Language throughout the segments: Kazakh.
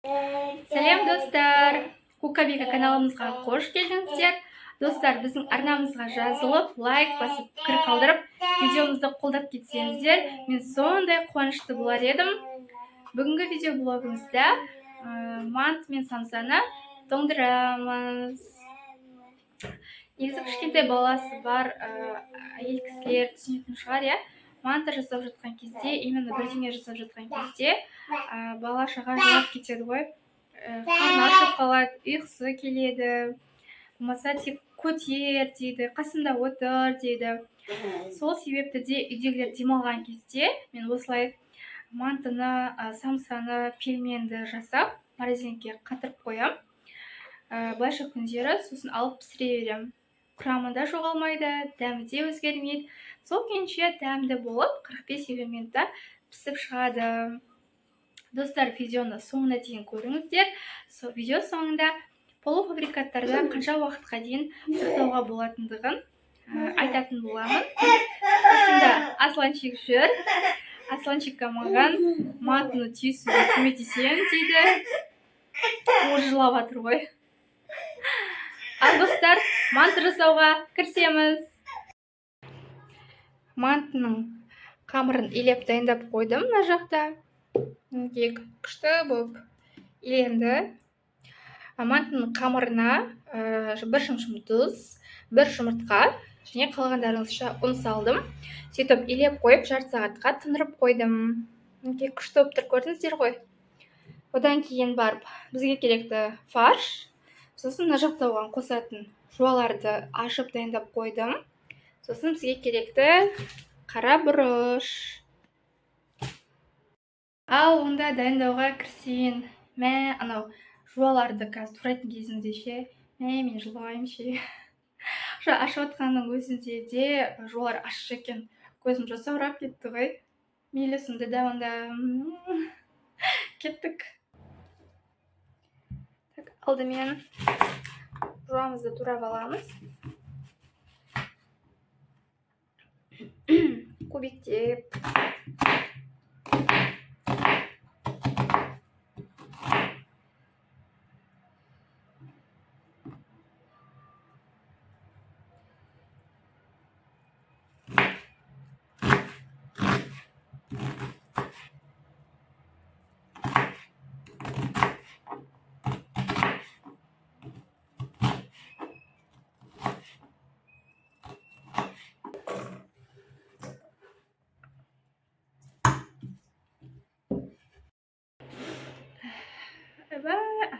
Сәлем достар! Кукабика каналымызға қош келдіңіздер. Достар, біздің арнамызға жазылып, лайк басып, пікір қалдырып, видеомызды қолдап кетсеңіздер, мен сондай қуанышты болар едім. Бүгінгі видеоблогымызда мант мен самсаны тоңдырамыз. Негізі кішкентай баласы бар әйел кісілер түсінетін шығар, иә? Манты жасап жатқан кезде, именно бірдеңе жасап жатқан кезде бала шаға жылап кетеді ғой. Қарны ашып қалады, ұйқысы келеді. Болмаса тек көтер дейді, қасында отыр дейді. Сол себепті де үйдегілер демалған кезде мен осылай мантыны, самсаны, пельменді жасап, морозилкаға қатырып қоям. Былайша күндері сосын алып пісіре берем. Құрамында жоғалмайды, дәмі де өзгермейді. Сол күйінше дәмді болып 45-50 минутта пісіп шығады. Достар, видеоны соңына дейін көріңіздер. Видео соңында полуфабрикаттарды қанша уақытқа дейін сақтауға болатындығын айтатын боламын. Осында Асланчик жүр. Асланчикқа маған мантыны түйісуге көмектесемін дейді. Ол жылап жатыр ғой. Ал достар, манты жасауға кірісеміз. Мантының қамырын илеп дайындап қойдым мына жақта. Күшті болып иленді. Мантының қамырына бір шымшым тұз, бір жұмыртқа және қалғандарыңызша ұн салдым. Сөйтіп илеп қойып, жарты сағатқа тындырып қойдым. Күшті болып тұр, көрдіңіздер ғой. Одан кейін барып бізге керекті фарш, сосын мына жақта оған қосатын жуаларды ашып дайындап қойдым. Сосын бізге керекті қара бұрыш. Ал онда дайындауға кірісейін. Анау жуаларды қазір турайтын кезімде ше, мен жылаймын ше. Ашып отқанның өзінде де жуалар ашық екен. Көзім жасаурап кетті ғой. Мейлі сонда да онда кеттік. Алдымен жуамызды турап аламыз. Кубиктеп.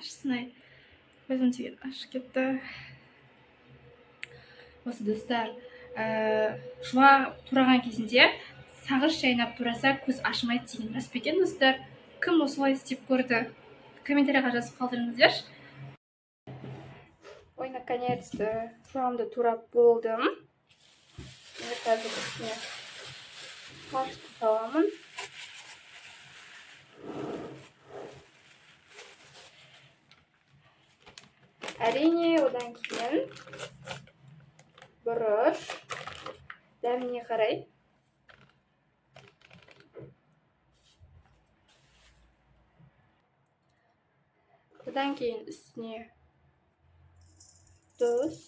Ашысынай. Өзім деген ашып кетті. Осы достар, жуа тураған кезінде сағыз шайнап тураса көз ашымайды деген рас па екен достар? Кім осылай істеп көрді? Комментарийға жазып қалдырыңыздаршы. Ой, наконец-то жуамды турап болдым. Қазір үстіне фаршты саламын. Әрине, одан кейін бұрыш, дәміне қарай. Одан кейін үстіне тұз.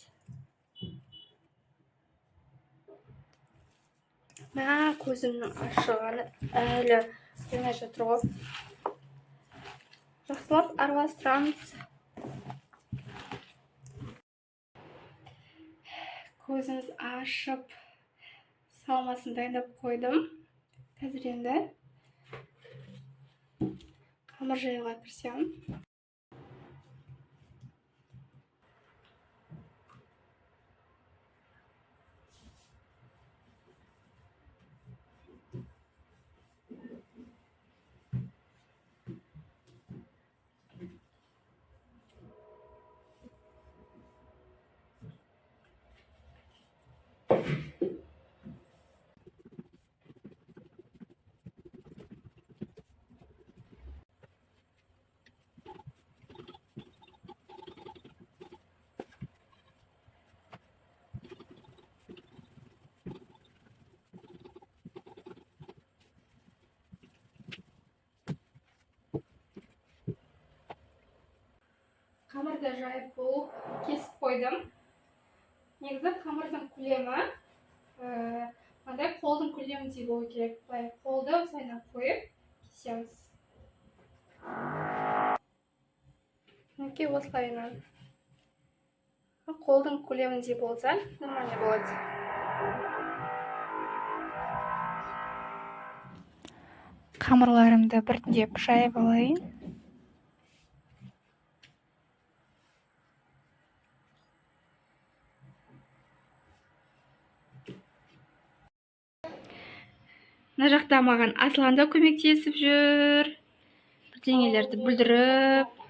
Көзімнің ашығаны әлі қоймай жатыр ғой. Жақсылап араластырамыз. Көзіміз ашып, салмасын дайындап қойдым. Қазір енді қамыр жаюға кірісемін. да жайып болып кесіп қойдым. Негізі қамырдың көлемі мынандай қолдың көлеміндей болу керек. Былай қолды осылайынан қойып кесеміз. Мінекей осылайынан. Қолдың көлеміндей болса, нормально болады. Қамырларымды біртіндеп жайып алайын. Мына жақта маған Аслан да көмектесіп жүр. Бірдеңелерді бүлдіріп.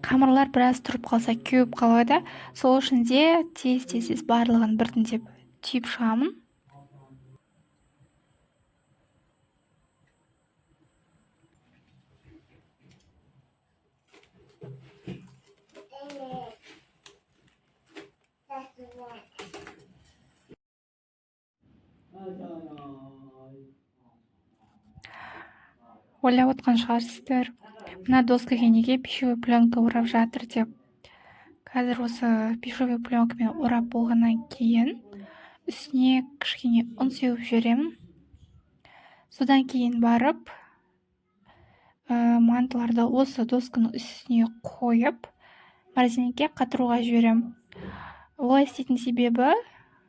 Қамырлар біраз тұрып қалса кеуіп қалады. Сол үшін де тез барлығын біртіндеп түйіп шығамын. Ойлап отқан шығарсыздар, мына доскаға неге пищевой пленка орап жатыр деп. Қазір осы пищевой пленкамен орап болғаннан кейін үстіне кішкене ұн сеуіп жіберемін. Содан кейін барып мантыларды осы досканың үстіне қойып морозильникке қатыруға жіберемін. Олай істейтін себебі,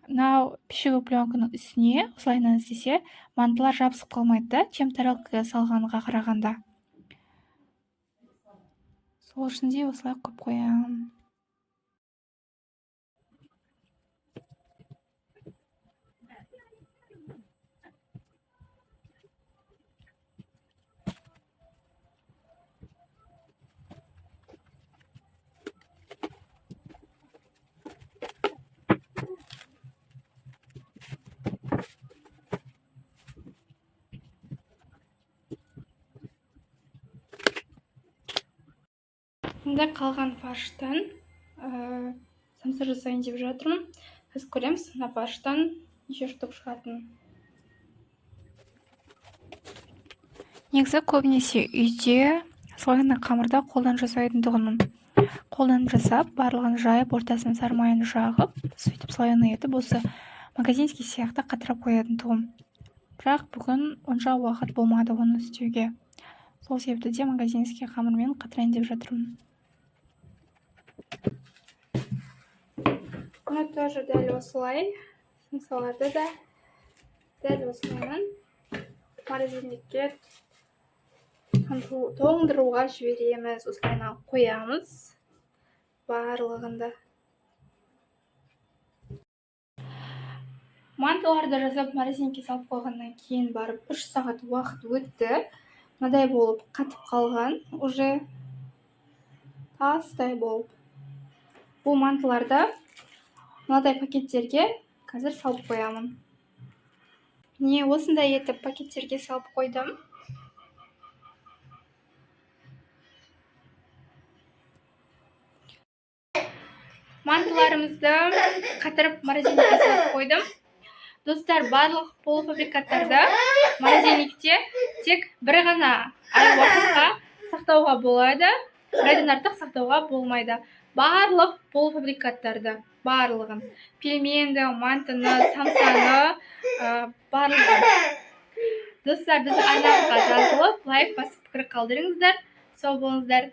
мынау пищевой пленканың үстіне осылайынан істесе, мантылар жабысып қалмайды, чем тарелкаға салғанға қарағанда. Сол үшін де осылай қойып қоямын. Енді қалған фарштан самса жасайын деп жатырмын. Қазір көреміз, мына фарштан неше штук шығатынын. Негізі көбінесе үйде слойный қамырда қолдан жасайтындығымын. Қолдан жасап, барлығын жайып, ортасын сармайын жағып, сөйтіп слойный етіп, осы магазинский сияқты қатырап қоятындығым. Бірақ бүгін онша уақыт болмады оны істеуге. Сол себепті де магазинский қамырмен қатырайын деп жатырмын. Бұны тоже дәл осылай, самсаларды да дәл осылайынан морозильникке тоңдыруға жібереміз, осылайынан қоямыз барлығында. Мантыларды жасап морозильникке салып қойғаннан кейін барып 3 сағат уақыт өтті. Мынадай болып қатып қалған, уже тастай болып. Бұл мантыларды мынадай пакеттерге қазір салып қоямын. Міне осындай етіп пакеттерге салып қойдым. Мантыларымызды қатырып морозильникке салып қойдым. Достар, барлық полуфабрикаттарды морозильникте тек бір ғана ай уақытқа сақтауға болады, бір айдан артық сақтауға болмайды. Барлық полуфабрикаттарды, барлығын, пельменді, мантыны, самсаны, барлығын. Достар, біздің арнамызға жазылып, лайк басып пікір қалдырыңыздар. Сау болыңыздар.